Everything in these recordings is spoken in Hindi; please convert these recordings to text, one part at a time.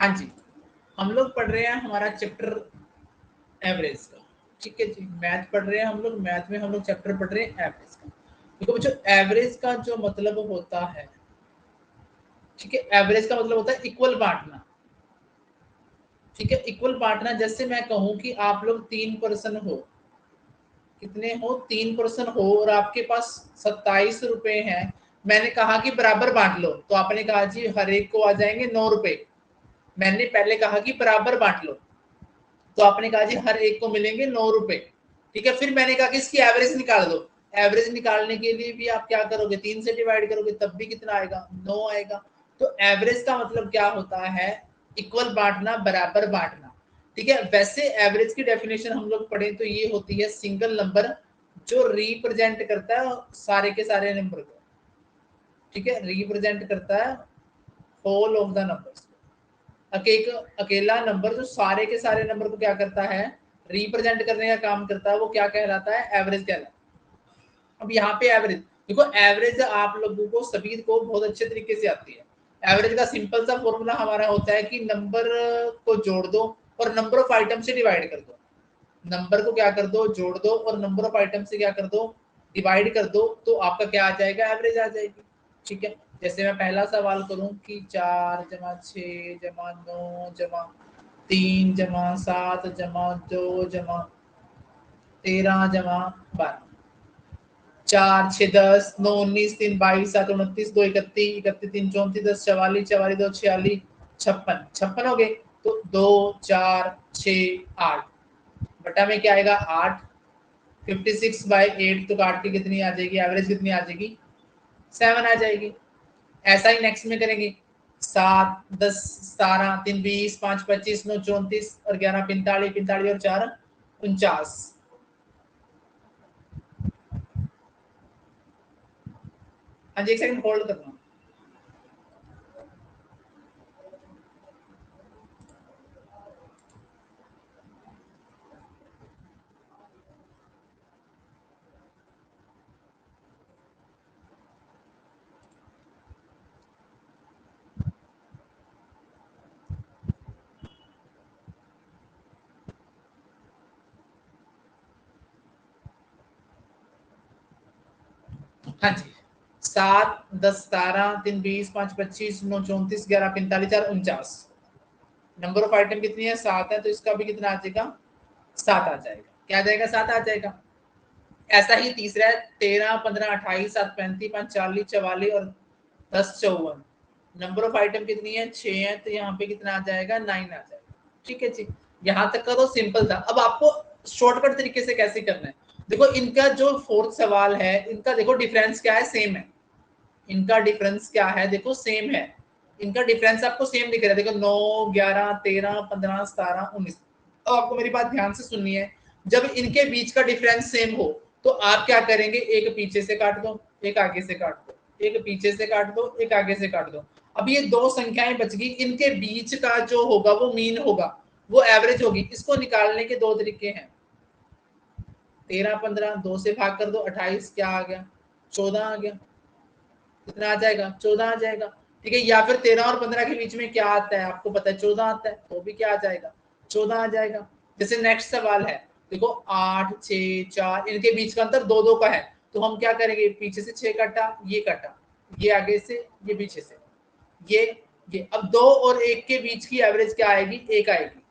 हाँ जी, हम लोग पढ़ रहे हैं हमारा चैप्टर एवरेज का। ठीक है जी, मैथ पढ़ रहे हैं हम लोग, मैथ में हम लोग चैप्टर पढ़ रहे हैं एवरेज का। देखो बच्चों, एवरेज का जो मतलब होता है, ठीक है, एवरेज का मतलब होता है इक्वल बांटना। ठीक है, इक्वल बांटना। जैसे मैं कहूं कि आप लोग 3% हो, कितने हो, 3% हो, और आपके पास 27 रुपए हैं। मैंने कहा कि बराबर बांट लो, तो आपने कहा जी हर एक को आ जाएंगे 9 रुपए। मैंने पहले कहा कि बराबर बांट लो, तो आपने कहा जी हर एक को मिलेंगे 9 रुपए। ठीक है, फिर मैंने कहा कि इसकी एवरेज निकाल दो। एवरेज निकालने के लिए भी आप क्या करोगे, 3 से डिवाइड करोगे, तब भी कितना आएगा, 9 आएगा। तो एवरेज का मतलब क्या होता है, इक्वल बांटना, बराबर बांटना। ठीक है, वैसे एवरेज की डेफिनेशन हम लोग पढ़ें तो ये होती है सिंगल नंबर जो रिप्रेजेंट करता है सारे के सारे नंबर को। ठीक है, रिप्रेजेंट करता है होल ऑफ द नंबर्स। अकेला नंबर जो सारे के सारे नंबर को क्या करता है, रिप्रेजेंट करने का काम करता है, वो क्या कहलाता है, एवरेज कहलाता है। अब यहाँ पे एवरेज देखो, एवरेज आप लोगों को सभी को बहुत अच्छे तरीके से आती है। एवरेज का सिंपल सा फॉर्मूला हमारा होता है कि नंबर को जोड़ दो और नंबर ऑफ आइटम से डिवाइड कर दो। नंबर को क्या कर दो, जोड़ दो, और नंबर ऑफ आइटम से क्या कर दो, डिवाइड कर दो, तो आपका क्या आ जाएगा, एवरेज आ जाएगी। ठीक है, जैसे मैं पहला सवाल करूं कि 4 जमा 6 जमा 9 जमा 3 जमा 7 जमा 2 जमा 13 जमा 12, 4 6 10 9 19 3 22 7 29 2 31 31 3 34 10 44 44 2 46 56 56 हो गए। तो 2 4 6 8 बटा में क्या आएगा, 8। 56/8 तो काट के कितनी आ जाएगी, एवरेज कितनी आ जाएगी, 7 आ जाएगी। ऐसा ही नेक्स्ट में करेंगे, 7 10 17 3 20 5 25 9 34 और 11 45 45 और 4 49। हाँ जी, एक सेकंड होल्ड करना। हाँ जी, 7 10 17 3 20 5 25 9 34 11 45 4 49। नंबर ऑफ आइटम कितनी है, 7 है, तो इसका भी कितना आ जाएगा, 7 आ जाएगा। क्या आ जाएगा, 7 आ जाएगा। ऐसा ही तीसरा है, 13 15 28 7 35 5 40 44 और 10 54। नंबर ऑफ आइटम कितनी है, 6 है, तो यहाँ पे कितना आ जाएगा, 9 आ जाएगा। ठीक है जी, यहाँ तक का तो सिंपल था। अब आपको शॉर्टकट तरीके से कैसे करना है, देखो इनका जो फोर्थ सवाल है, इनका देखो डिफरेंस क्या है, सेम है। इनका डिफरेंस क्या है, देखो सेम है। इनका डिफरेंस आपको सेम दिख रहा है, देखो 9 11 13 15 17 19। अब आपको मेरी बात ध्यान से सुननी है, जब इनके बीच का डिफरेंस सेम हो तो आप क्या करेंगे, एक पीछे से काट दो, एक आगे से काट दो, एक पीछे से काट दो, एक आगे से काट दो। अब ये दो संख्याएं बच गई, इनके बीच का जो होगा वो मीन होगा, वो एवरेज होगी। इसको निकालने के दो तरीके हैं, 13 15 2 से भाग कर दो, 28 क्या आ गया, 14 आ गया। कितना आ जाएगा, 14 आ जाएगा। ठीक है, या फिर 13 और 15 के बीच में क्या आता है, आपको पता है 14 आता है, तो भी क्या आ जाएगा, 14 आ जाएगा। जैसे नेक्स्ट सवाल है, देखो 8 6 4, इनके बीच का अंतर 2 2 का है, तो हम क्या करेंगे, पीछे से 6 काटा, ये काटा, ये आगे से, ये पीछे से, ये अब 2 और 1 के बीच की एवरेज क्या आएगी, 1 आएगी,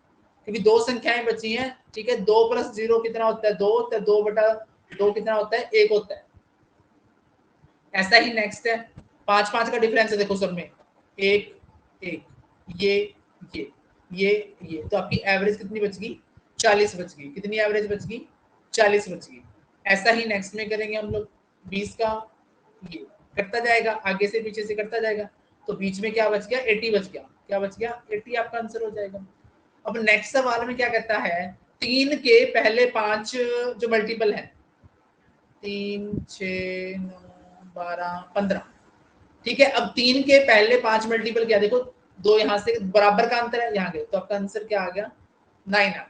क्योंकि दो संख्याएं बची हैं। ठीक है, 2 + 0 कितना होता है, 2 होता है, 2/2 कितना होता है, 1 होता है। ऐसा ही नेक्स्ट है, 5 5 का डिफरेंस है, देखो सब में, 1 1, ये ये ये ये, तो आपकी एवरेज कितनी बच गई, 40 बच गई। कितनी एवरेज बच गई, 40 बच गई। ऐसा ही नेक्स्ट में करेंगे हम लोग, 20 का, ये कटता जाएगा, आगे से पीछे से कटता जाएगा, तो बीच में क्या बच गया, 80 बच गया। क्या बच गया, 80 आपका आंसर हो जाएगा। अब नेक्स्ट सवाल में क्या कहता है, 3 के पहले 5 जो मल्टीपल है, 3 6 9 12 15। ठीक है, अब 3 के पहले 5 मल्टीपल क्या, देखो 2 यहां से बराबर का अंतर है, यहाँ गए, तो आपका आंसर क्या आ गया, 9 आ गया।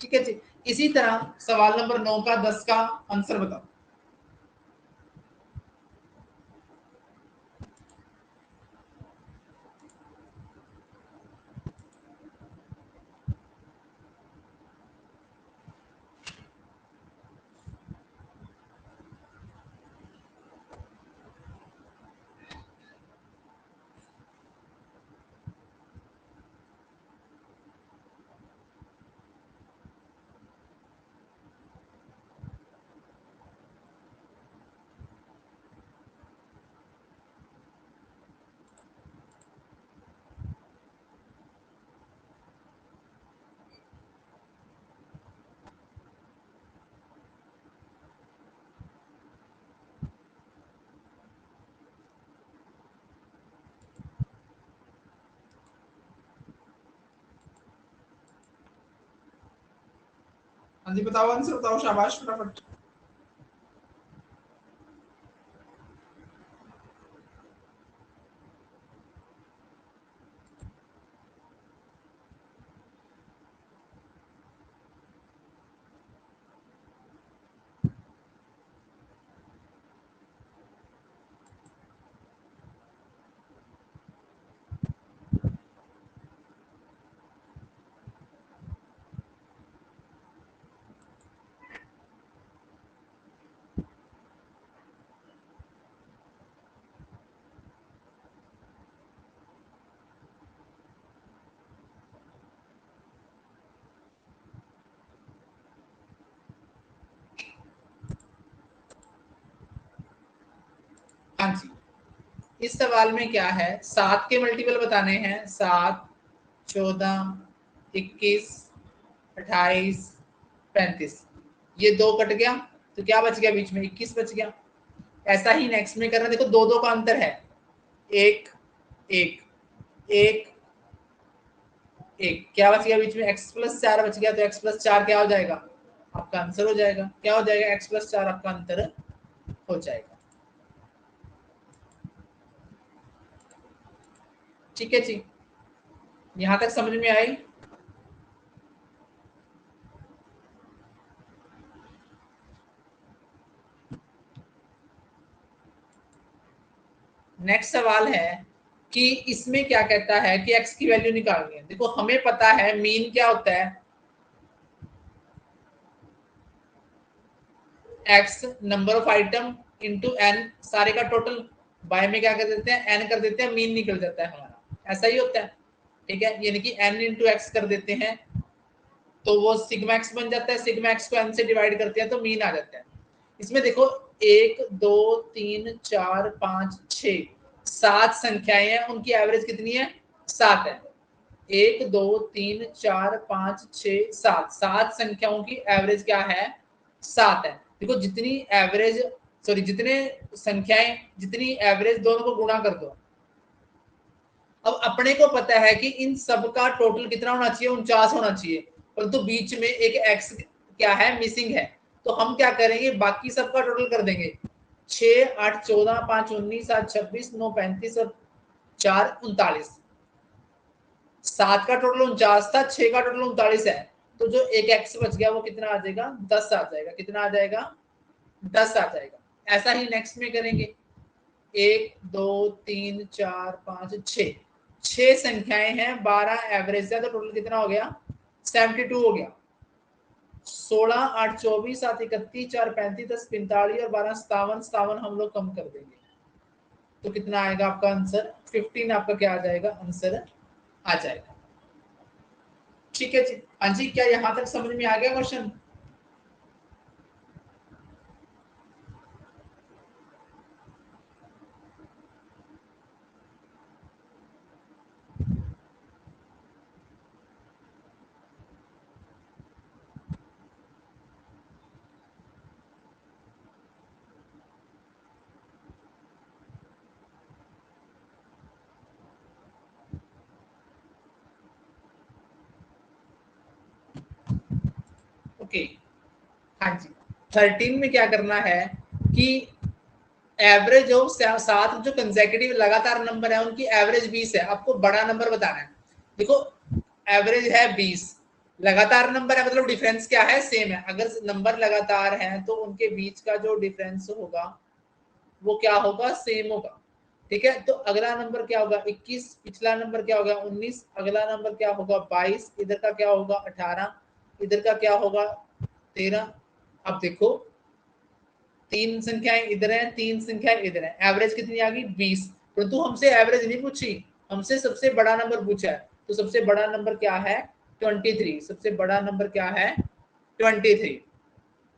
ठीक है जी, इसी तरह सवाल नंबर 9 का 10 का आंसर बताओ। हाँ जी बताओ, आंसर बताओ, शाबाश फटाफट। हाँ जी, इस सवाल में क्या है, 7 के मल्टीपल बताने हैं, 7, 14, 21, 28, 35। ये 2 कट गया तो क्या बच गया बीच में, 21 बच गया। ऐसा ही नेक्स्ट में करना, देखो 2 2 का अंतर है, 1 1 1 1, क्या बच गया बीच में, x प्लस 4 बच गया, तो x प्लस 4 क्या हो जाएगा, आपका आंसर हो जाएगा। क्या हो जाएगा, x प्लस 4 आपका आंसर हो जाएगा। ठीक है जी, यहां तक समझ में आई। नेक्स्ट सवाल है कि इसमें क्या कहता है कि x की वैल्यू निकालनी है। देखो हमें पता है मीन क्या होता है, x number of item into n, सारे का टोटल, बाय में क्या कर देते हैं, n कर देते हैं, मीन निकल जाता है हमारा, ऐसा ही होता है। ठीक है, यानी कि n इंटू एक्स कर देते हैं तो वो सिग्मा एक्स बन जाता है, सिग्मा एक्स को n से डिवाइड करते हैं तो मीन आ जाता है। इसमें देखो 1 2 3 4 5 6 7 संख्याएं हैं, उनकी एवरेज कितनी है, 7 है। 1 2 3 4 5 6 7, 7 संख्याओं की एवरेज क्या है, 7 है। देखो जितनी एवरेज, सॉरी जितने संख्याएं, जितनी एवरेज, दोनों को गुणा कर दो। अब अपने को पता है कि इन सब का टोटल कितना होना चाहिए, 49 होना चाहिए, परंतु बीच में एक एक्स क्या है, मिसिंग है। तो हम क्या करेंगे, बाकी सबका टोटल कर देंगे, 6 8 14 5 19 7 26 9 35 और 4 39। 7 का टोटल 49 था, 6 का टोटल 39 है, तो जो एक एक्स बच गया वो कितना आ जाएगा, 10 आ जाएगा। कितना आ जाएगा, 10 आ जाएगा। ऐसा ही नेक्स्ट में करेंगे, 1 2 3 4 5 6, 6 संख्याएं हैं, 12 एवरेज है, तो टोटल कितना हो गया, 72 हो गया। 16 8 24 7 31 4 35 10 45 और 12 57, 57 हम लोग कम कर देंगे तो कितना आएगा आपका आंसर, 15 आपका क्या आ जाएगा, आंसर आ जाएगा। ठीक है जी, हाँ जी, क्या यहां तक समझ में आ गया क्वेश्चन। ओके, हाँ जी, 13 में क्या करना है कि एवरेज हो 7 जो कंसेक्यूटिव लगातार नंबर है उनकी एवरेज 20 है, आपको बड़ा नंबर बताना है। देखो एवरेज है 20, लगातार नंबर है, मतलब डिफरेंस क्या है, सेम है। अगर नंबर लगातार है तो उनके बीच का जो डिफरेंस होगा वो क्या होगा, सेम होगा। ठीक है, तो अगला नंबर क्या होगा, 21, पिछला नंबर क्या होगा, 19, अगला नंबर क्या होगा, 22, इधर का क्या होगा, 18, इधर का क्या होगा, 13। अब देखो 3 संख्याएं इधर है, 3 संख्याएं इधर है, एवरेज कितनी आ गई, 20। परंतु हमसे एवरेज नहीं पूछी, हमसे सबसे बड़ा नंबर पूछा है। तो सबसे बड़ा नंबर क्या है, 23। सबसे बड़ा नंबर क्या है, 23।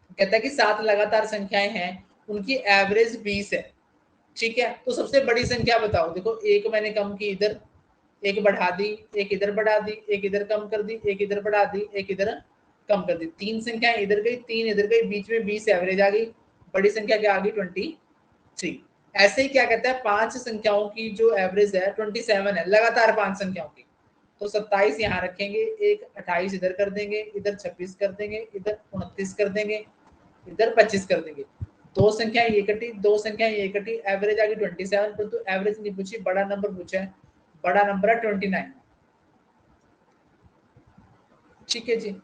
कहता है कि 7 लगातार संख्याएं हैं, उनकी एवरेज 20 है। ठीक है, तो सबसे बड़ी संख्या बताओ। देखो एक मैंने कम की इधर, एक बढ़ा दी, एक इधर बढ़ा दी, एक इधर कम कर दी, एक इधर बढ़ा दी, एक इधर कम कर दी। 3 संख्याएं इधर गई, 3 इधर गई, बीच में 20 एवरेज आ गई। बड़ी संख्या क्या आ गई, 23। ऐसे ही क्या कहता है, 5 संख्याओं की जो एवरेज है 27 है, लगातार 5 संख्याओं की। तो 27 यहाँ रखेंगे, एक 28 इधर कर देंगे, इधर 26 कर देंगे, इधर 29 कर देंगे, इधर 25 कर देंगे। दो संख्या ये कटी, दो संख्या ये कटी, एवरेज आ गई 27, परंतु एवरेज नहीं पूछी, बड़ा नंबर पूछा है, बड़ा नंबर है 29। ठीक है जी।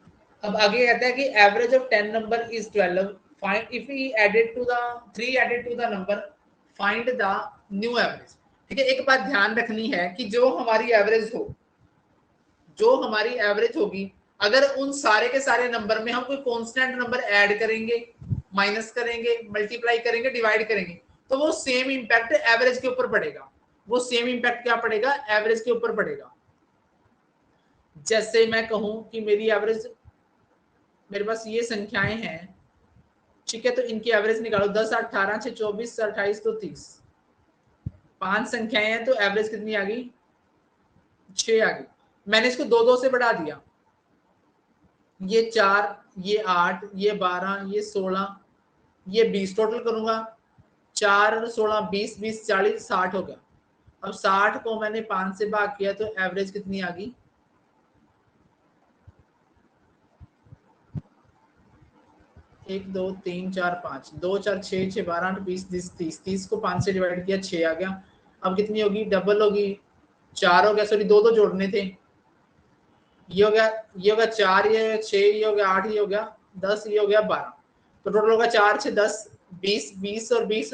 अब आगे कहता है कि average of 10 number is 12, find if he added to the 3 added to the number, find the new average. ठीक है, एक बात ध्यान रखनी है कि जो हमारी एवरेज हो, जो हमारी एवरेज होगी, अगर उन सारे के सारे नंबर में हम कोई कांस्टेंट नंबर ऐड करेंगे, माइनस करेंगे, मल्टीप्लाई करेंगे, डिवाइड करेंगे, तो वो सेम इंपैक्ट एवरेज के ऊपर पड़ेगा। वो सेम इंपैक्ट क्या पड़ेगा? एवरेज के ऊपर पड़ेगा। जैसे मैं कहूं कि मेरी एवरेज, मेरे पास ये संख्याएं हैं, ठीक है, तो इनकी एवरेज निकालो, 10, 18, 6, 24, 28 तो 30, 5 संख्याएं हैं, तो एवरेज कितनी आ गई? 6 आ गई। मैंने इसको 2-2 से बढ़ा दिया, ये 4, ये 8, ये 12, ये 16, ये 20, टोटल करूंगा 4, 16, 20, 20, 40, 60 हो गया। अब 60 को मैंने 5 से भाग किया तो एवरेज कितनी आ गई? 1, 2, 3, 4, 5, 2, 4, 6, 6, 12, 8, 20, 30, 30 को 5 से डिवाइड किया, 6 आ गया। अब कितनी होगी? डबल होगी, 4 हो गया, सॉरी 2 जोड़ने थे, ये हो गया, ये हो गया 4, ये 6, ये हो गया 8, ये हो गया 10, ये हो गया 12, तो टोटल होगा 4, 6, 10, 20, 20 और 20,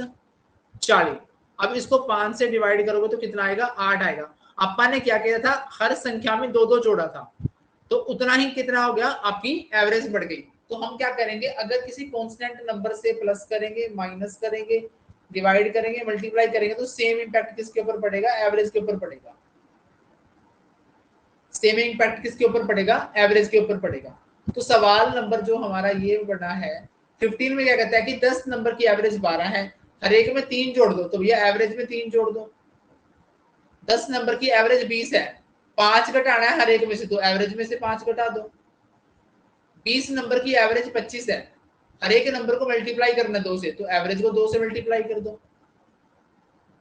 40। अब इसको 5 से डिवाइड करोगे तो कितना आएगा? 8 आएगा। अपन ने क्या किया था? हर संख्या में 2-2 जोड़ा था, तो उतना ही कितना हो गया? आपकी एवरेज बढ़ गई। तो हम क्या करेंगे? अगर किसी कांस्टेंट नंबर से प्लस करेंगे, माइनस करेंगे, डिवाइड करेंगे, मल्टीप्लाई करेंगे, तो सेम इंपैक्ट किसके ऊपर पड़ेगा? एवरेज के ऊपर पड़ेगा। सेम इंपैक्ट किसके ऊपर पड़ेगा? एवरेज के ऊपर पड़ेगा। तो सवाल नंबर जो हमारा ये बना है 15 में क्या कहता है कि 10 नंबर की एवरेज 12 है, हर एक में 3 जोड़ दो, तो भैया एवरेज में 3 जोड़ दो। 10 नंबर की एवरेज 20 है, 5 घटाना है हर एक में से, तो एवरेज में से 5 घटा दो। 20 नंबर की एवरेज 25 है, हर एक नंबर को मल्टीप्लाई करना 2 से, तो एवरेज को 2 से मल्टीप्लाई कर दो।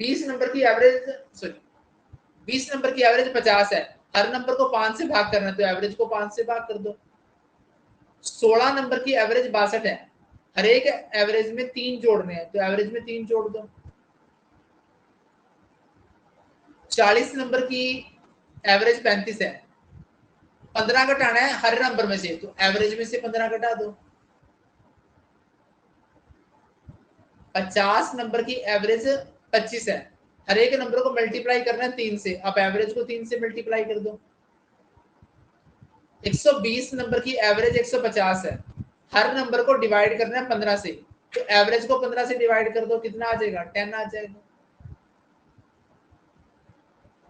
20 नंबर की एवरेज, सॉरी 20 नंबर की एवरेज 50 है, हर नंबर को 5 से भाग करना, तो एवरेज को 5 से भाग कर दो। 16 नंबर की एवरेज 62 है, हर एक एवरेज में 3 जोड़ने हैं, तो एवरेज में 3 जोड़ दो। 40 नंबर की एवरेज 35 है, 15 घटाना है हर नंबर में से, तो एवरेज में से 15 घटा दो। 50 नंबर की एवरेज 25 है, हर एक नंबर को मल्टीप्लाई करना है 3 से, आप एवरेज को 3 से मल्टीप्लाई कर दो। 120 नंबर की एवरेज 150 है, हर नंबर को डिवाइड करना है 15 से, तो एवरेज को 15 से डिवाइड कर दो, कितना आ जाएगा? 10 आ जाएगा।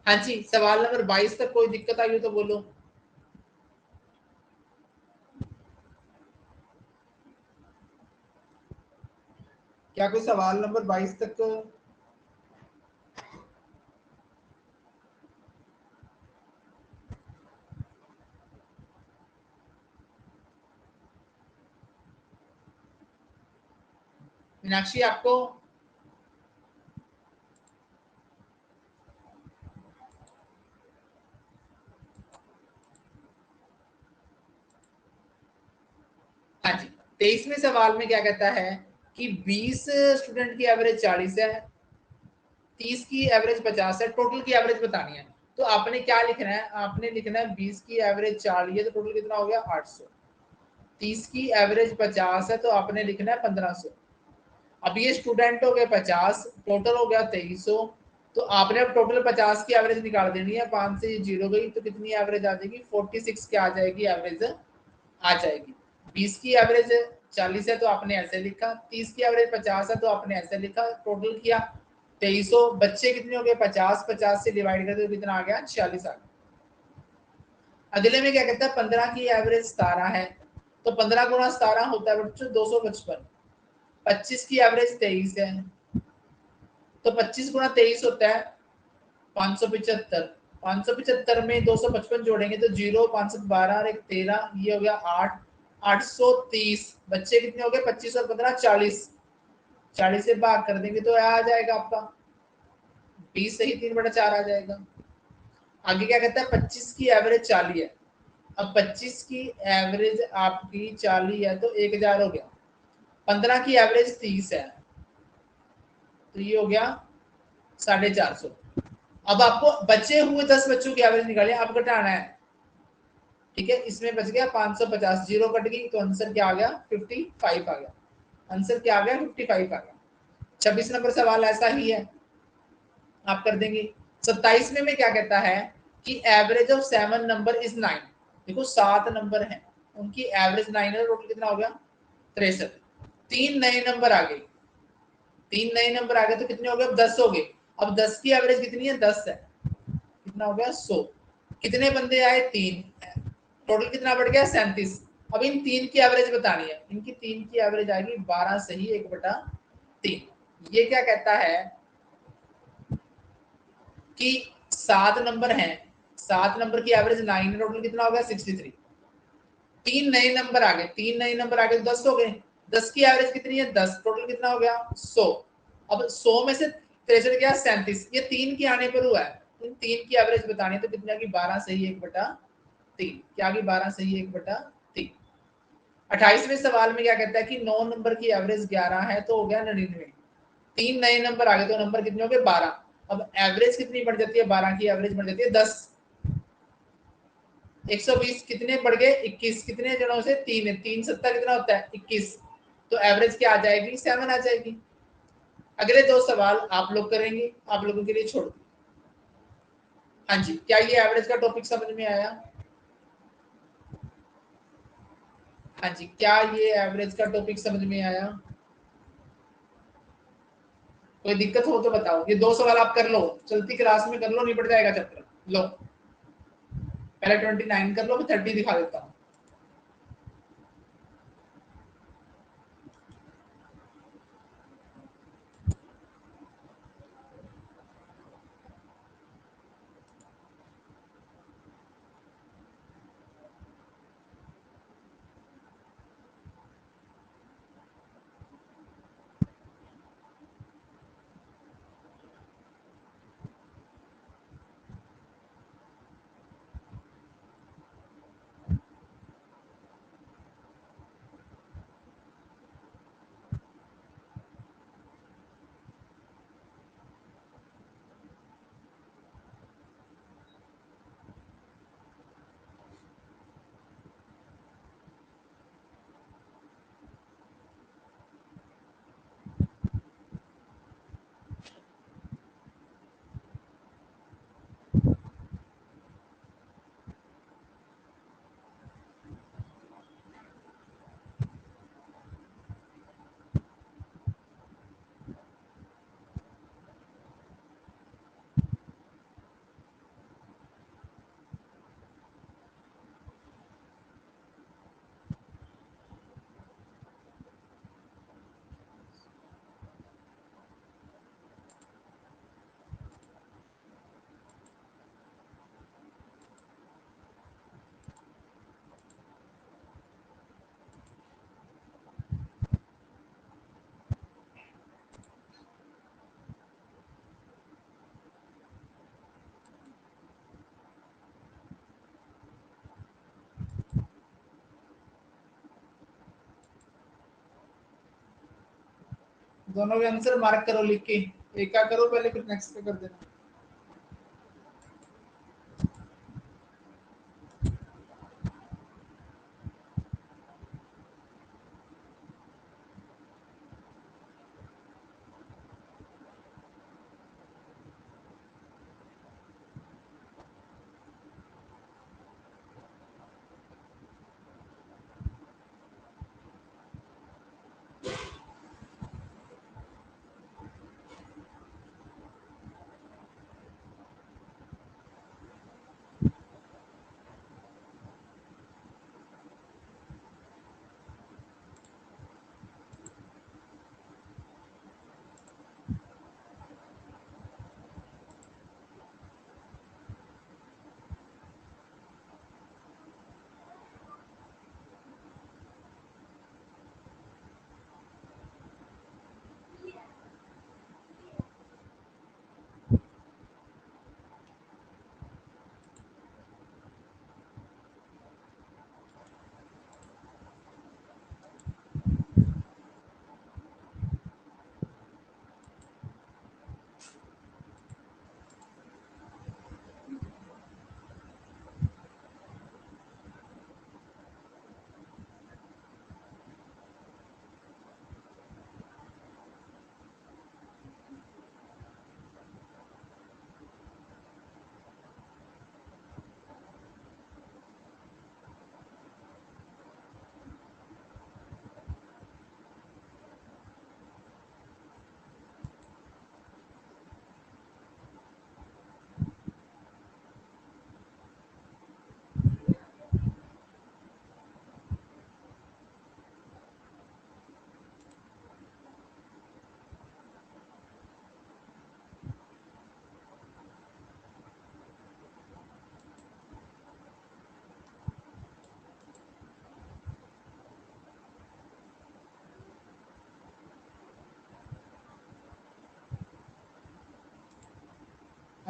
हाँ जी, सवाल नंबर 22 तक कोई दिक्कत आई हो तो बोलो। क्या कोई सवाल नंबर 22 तक मीनाक्षी आपको? हाँ जी, 23वें सवाल में क्या कहता है कि 20 स्टूडेंट की एवरेज 40 है, 30 की एवरेज 50 है, टोटल की एवरेज बतानी है। तो आपने क्या लिखना है? आपने लिखना है 20 की एवरेज 40 है, तो टोटल कितना हो गया? 800। 30 की एवरेज 50 है, तो आपने लिखना है 1500। अब ये स्टूडेंट हो गए 50, टोटल हो गया 2300, तो आपने अब टोटल 50 की एवरेज निकाल देनी है, 5 से 0 गई, तो कितनी एवरेज आ जाएगी? 46 क्या आ जाएगी? एवरेज आ जाएगी। 20 की एवरेज 40 है, तो आपने ऐसे लिखा, 30 की एवरेज 50 है, तो आपने ऐसे लिखा, टोटल किया 2300, बच्चे कितने हो गए? 50, 50 से डिवाइड करते तो कितना आ गया? 46 आ गया। अगले में क्या कहता है? 15 की एवरेज 17 है, तो 15 गुणा 17 होता है बच्चों 255। 25 की एवरेज 23 है, तो 25 गुणा 23 होता है 575। 575 में 255 जोड़ेंगे तो 0, 512 और एक 13, ये हो गया 8, 830। बच्चे कितने हो गए? 25 और 15, 40। 40 से भाग कर देंगे तो आ जाएगा आपका 20 सही 3/4 आ जाएगा। आगे क्या कहता है, 25 की एवरेज 40 है। अब 25 की एवरेज आपकी 40 है तो 1000 हो गया। 15 की एवरेज 30 है तो ये हो गया 450। अब आपको बचे हुए 10 बच्चों की एवरेज निकालिए, आप घटाना है। ठीक है, इसमें बच गया 550, जीरो कट गई तो आंसर क्या आ गया, 55 आ गया। आंसर क्या आ गया, 55 आ गया। 26 नंबर सवाल ऐसा ही है, आप कर देंगे। 27वें में क्या कहता है कि एवरेज ऑफ 7 नंबर इज 9। देखो 7 नंबर हैं, उनकी एवरेज 9 है, टोटल कितना हो गया 63। तीन नए नंबर आ गए, तीन नए नंबर आ गए तो कितने हो गए, अब 10 हो गए। अब 10 की एवरेज कितनी है, 10 है, कितना हो गया 100। कितने बंदे आए, 3, टोटल कितना बढ़ गया 37। अब इन तीन की एवरेज बतानी है, इनकी तीन की एवरेज आएगी 12 सही 1/3। ये क्या कहता है कि 7 नंबर हैं, 7 नंबर की एवरेज 9 है, टोटल कितना हो गया 63। तीन नए नंबर आ गए, तीन नए नंबर आ गए तो 10 हो गए। 10 की एवरेज कितनी है, 10, टोटल कितना हो गया 100। अब 100 में से 63 गया 37, ये तीन की आने पर हुआ है। इन तीन की एवरेज बतानी है तो कितनी आगे 12 सही 1/3। क्या आगे 12 सही 1/3। 28वें सवाल में क्या कहता है कि 9 नंबर की एवरेज 11 है तो हो गया 99। तीन नए नंबर आ गए तो नंबर कितने हो गए 12। अब एवरेज कितनी बढ़ जाती है, 12 की एवरेज बढ़ जाती है 10। 120 कितने बढ़ गए 21, कितने जनों से, तीन है, तीन सत्ता कितना होता है 21, तो एवरेज क्या आ जाएगी 7 आ जाएगी। अगले दो सवाल आप लोग करेंगे, आप लोगों के लिए छोड़ दिए। हाँ जी, क्या ये एवरेज का टॉपिक समझ में आया। हाँ जी, क्या ये एवरेज का टॉपिक समझ में आया। कोई दिक्कत हो तो बताओ, ये दो सवाल आप कर लो, चलती क्लास में कर लो, निपट जाएगा चैप्टर। लो पहले 29 कर लो, फिर 30 दिखा देता हूँ। दोनों के आंसर मार्क करो लिख के, एक का करो पहले फिर नेक्स्ट पे कर देना।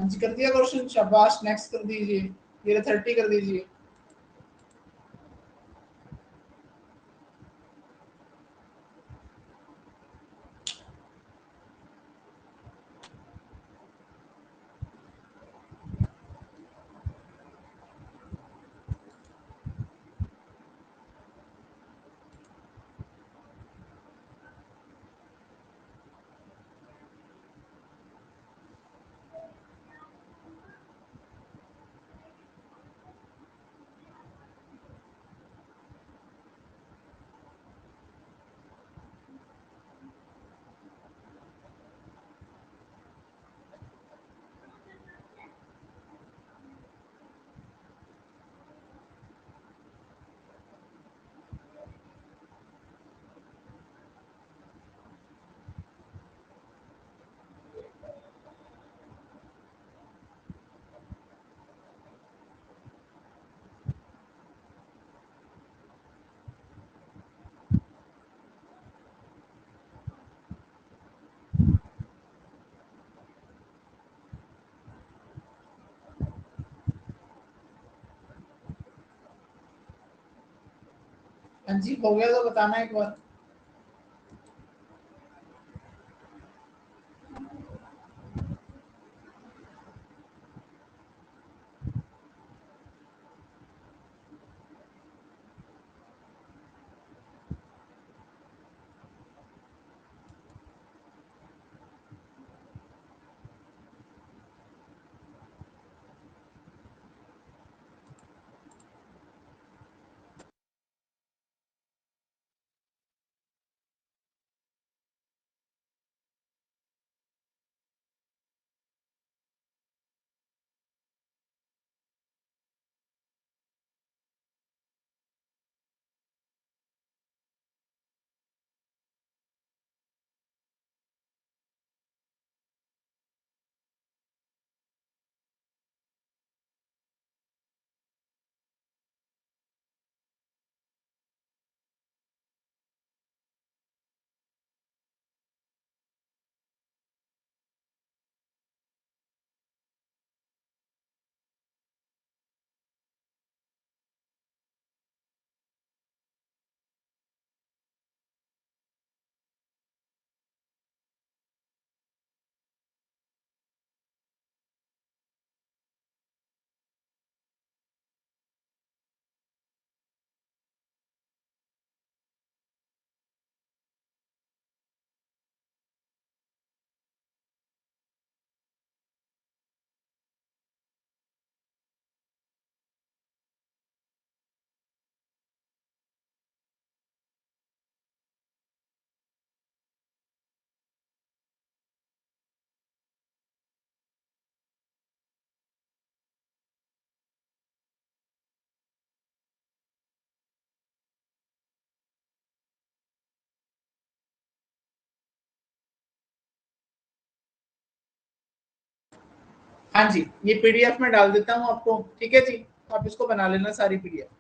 जी कर दिया क्वेश्चन, शाबाश। नेक्स्ट कर दीजिए, ये 30 कर दीजिए। हाँ जी, हो गया तो बताना एक बार। हाँ जी, ये पीडीएफ में डाल देता हूँ आपको, ठीक है जी। आप इसको बना लेना सारी पीडीएफ।